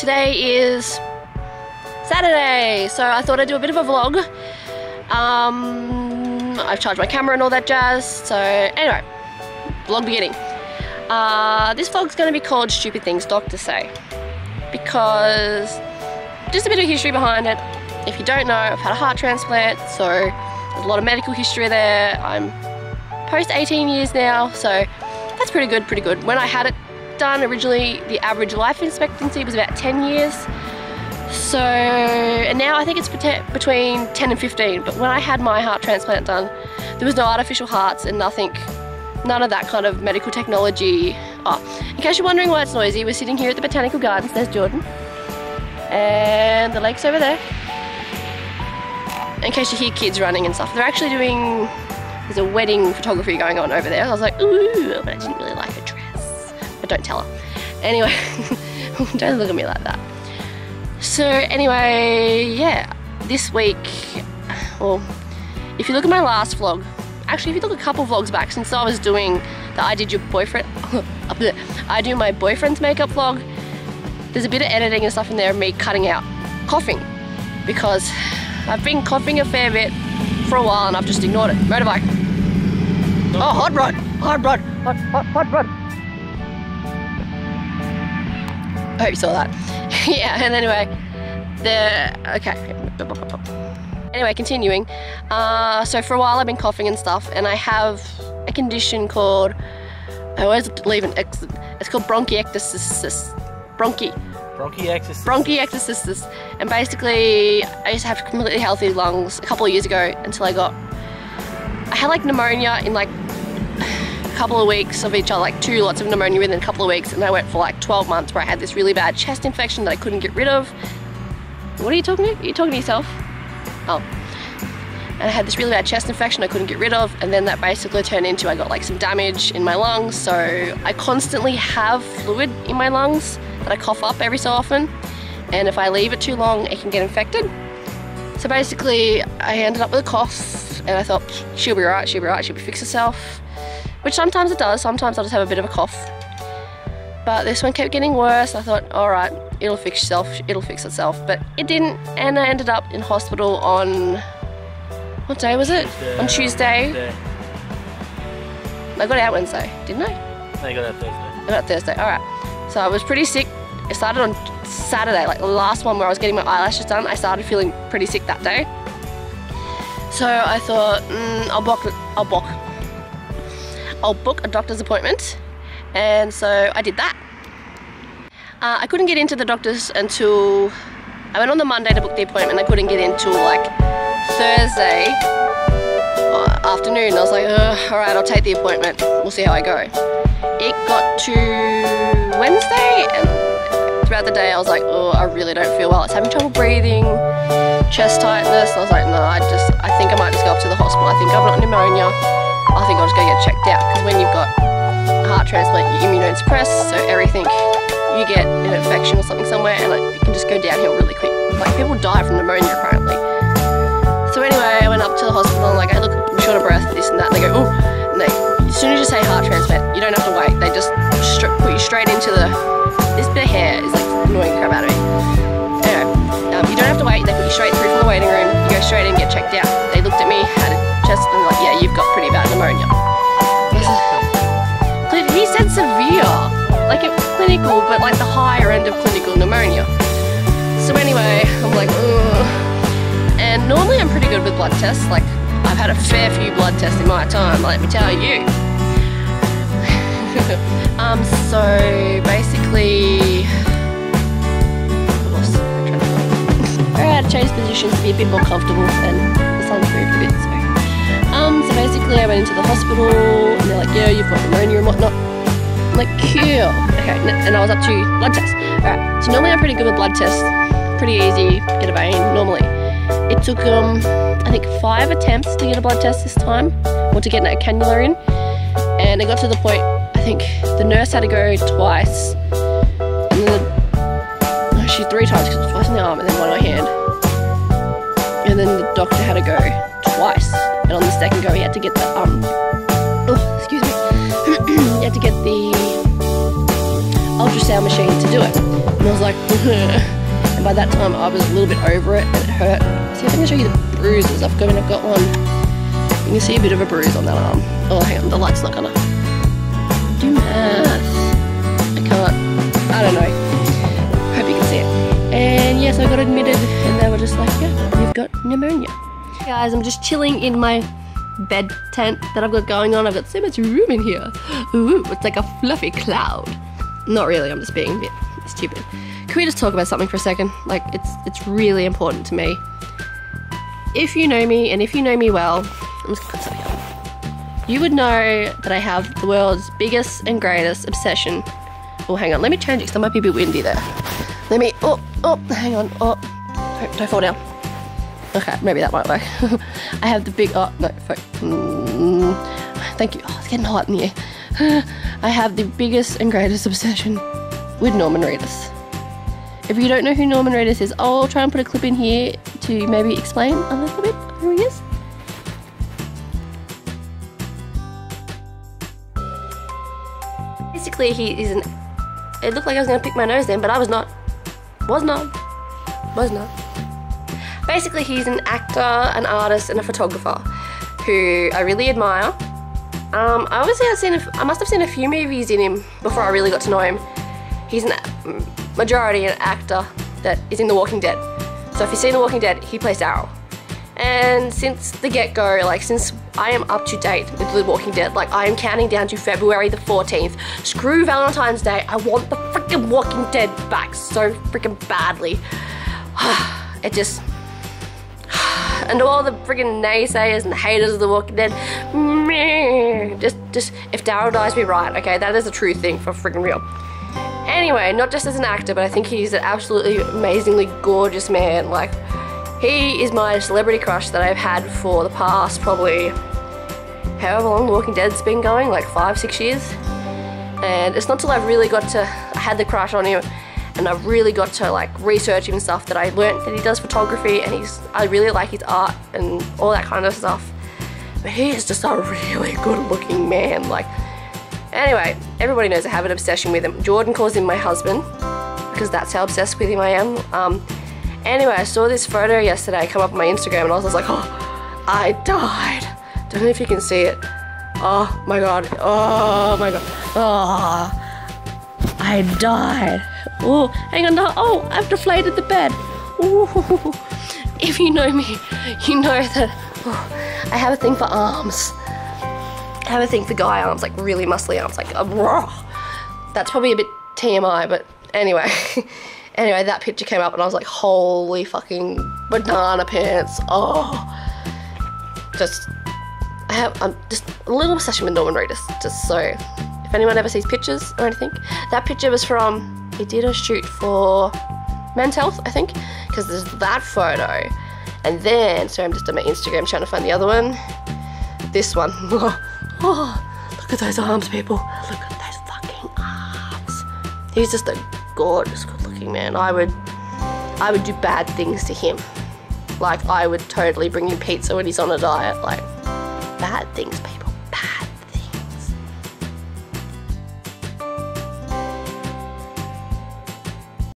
today is Saturday, so I thought I'd do a bit of a vlog. I've charged my camera and all that jazz, so anyway, vlog beginning. This vlog's going to be called Stupid Things Doctors Say, because just a bit of history behind it. If you don't know, I've had a heart transplant, so there's a lot of medical history there. I'm post 18 years now, so that's pretty good. When I had it done originally, the average life expectancy was about 10 years. So, and now I think it's between 10 and 15, but when I had my heart transplant done, there was no artificial hearts and none of that kind of medical technology. Oh, in case you're wondering why it's noisy, we're sitting here at the Botanical Gardens. There's Jordan. And the lake's over there. In case you hear kids running and stuff, they're actually doing, there's a wedding photography going on over there. I was like, ooh, but I didn't really like her dress. But don't tell her. Anyway, don't look at me like that. So anyway, yeah, this week, well, if you look at my last vlog, actually if you look a couple vlogs back, since I was doing the I do my boyfriend's makeup vlog, there's a bit of editing and stuff in there of me cutting out coughing, because I've been coughing a fair bit for a while and I've just ignored it. Motorbike. Oh, hot rod. I hope you saw that. Yeah, and anyway, anyway, continuing. So for a while I've been coughing and stuff, and I have a condition called, I always leave an X, it's called bronchiectasis. Bronchiectasis. And basically, I used to have completely healthy lungs a couple of years ago until I had like pneumonia in like a couple of weeks of each other, like 2 lots of pneumonia within a couple of weeks, and I went for like 12 months where I had this really bad chest infection that I couldn't get rid of. What are you talking to? Are you talking to yourself? Oh. And I had this really bad chest infection I couldn't get rid of, and then that basically turned into, I got like some damage in my lungs, so I constantly have fluid in my lungs that I cough up every so often, and if I leave it too long it can get infected. So basically I ended up with a cough, and I thought she'll be right, she'll fix herself, which sometimes it does. Sometimes I'll just have a bit of a cough, but this one kept getting worse. I thought, alright, it'll fix itself, but it didn't, and I ended up in hospital on, what day was it? On Tuesday. I got out Wednesday, didn't I? No, you got out Thursday. I got out Thursday, alright. So I was pretty sick. It started on Saturday, like the last one where I was getting my eyelashes done. I started feeling pretty sick that day. So I thought, I'll book a doctor's appointment. And so I did that. I couldn't get into the doctor's until, I went on the Monday to book the appointment. I couldn't get in until like Thursday afternoon. I was like, alright, I'll take the appointment. We'll see how I go. It got to Wednesday, and throughout the day I was like, oh, I really don't feel well. I was having trouble breathing, chest tightness. I was like, no, I think I might just go up to the hospital. I think I've got pneumonia. I think I'll just go get checked out, because when you've got a heart transplant, you're immunosuppressed, so everything, you get an infection or something somewhere, and it can just go downhill really quick. Like, people die from pneumonia apparently. So anyway, I went up to the hospital and like, hey look, I'm short of breath, this and that, and they go, ooh, and as soon as you say heart transplant, you don't have to wait, they just put you straight into this bit of hair is like annoying the crap out of me. Anyway, you don't have to wait, they put you straight through from the waiting room, you go straight in and get checked out. They looked at me, had a chest, and like, yeah, you've got pretty bad pneumonia. He said severe, like clinical, but like the higher end of clinical pneumonia. So anyway, I'm like, ugh. And normally I'm pretty good with blood tests, like I've had a fair few blood tests in my time, let me tell you. So basically, I had to change positions to be a bit more comfortable, and the sun's moved a bit, so basically I went into the hospital, and they're like, yeah, you've got pneumonia and whatnot. I'm like, cool. Okay, and I was up to blood tests. Alright, so normally I'm pretty good with blood tests, pretty easy, get a vein, normally. It took, I think 5 attempts to get a blood test this time, or to get a cannula in, and it got to the point, I think the nurse had to go twice, and then actually 3 times, because it was twice in the arm and then one on my hand, and then the doctor had to go twice, and on the second go he had to get the, he had to get the ultrasound machine to to do it. And I was like, and by that time I was a little bit over it and it hurt. See, I think I'll show you the bruises. I've got one. You can see a bit of a bruise on that arm. Oh, hang on, the light's not gonna do math. I can't. I don't know. Hope you can see it. And yes, I got admitted and they were just like, yeah, you've got pneumonia. Hey guys, I'm just chilling in my bed tent that I've got going on. I've got so much room in here. Ooh, it's like a fluffy cloud. Not really, I'm just being a bit stupid. Can we just talk about something for a second? Like, it's really important to me. If you know me, and if you know me well, I'm just gonna put something up. You would know that I have the world's biggest and greatest obsession. Oh, hang on, let me change it because I might be a bit windy there. Let me, oh, hang on, don't fall down. Okay, maybe that might work. I have the big, thank you. Oh, it's getting hot in here. I have the biggest and greatest obsession with Norman Reedus. If you don't know who Norman Reedus is, I'll try and put a clip in here to maybe explain a little bit who he is. Basically, he is it looked like I was going to pick my nose then, but I was not. Was not. Basically, he's an actor, an artist, and a photographer who I really admire. I must have seen a few movies in him before I really got to know him. He's an actor that is in The Walking Dead. So if you've seen The Walking Dead, he plays Daryl. And since the get-go, like since I am up to date with The Walking Dead, like I am counting down to February the 14th. Screw Valentine's Day, I want the freaking Walking Dead back so freaking badly. It just... And all the friggin' naysayers and the haters of The Walking Dead, just if Daryl dies, be right, okay? That is a true thing for friggin' real. Anyway, not just as an actor, but I think he's an absolutely amazingly gorgeous man. Like, he is my celebrity crush that I've had for the past probably however long The Walking Dead's been going, like 5-6 years. And it's not till I had the crush on him and I really got to like research him and stuff that I learnt that he does photography and I really like his art and all that kind of stuff. But he is just a really good looking man. Like, anyway, everybody knows I have an obsession with him. Jordan calls him my husband because that's how obsessed with him I am. Anyway, I saw this photo yesterday come up on my Instagram and I was just like, oh, I died. Don't know if you can see it. Oh my god. Oh my god. Oh, I died. Oh, hang on. No. Oh, I've deflated the bed. Ooh. If you know me, you know that I have a thing for arms. I have a thing for guy arms, like really muscly arms. Like, that's probably a bit TMI, but anyway. Anyway, that picture came up and I was like, holy fucking banana pants. Oh. I'm just a little obsession with Norman Reedus, just so if anyone ever sees pictures or anything. That picture was he did a shoot for Men's Health, I think, because there's that photo. And then, so I'm just on my Instagram trying to find the other one. This one. Oh, look at those arms, people. Look at those fucking arms. He's just a gorgeous, good-looking man. I would do bad things to him. Like, I would totally bring him pizza when he's on a diet. Like, bad things, people.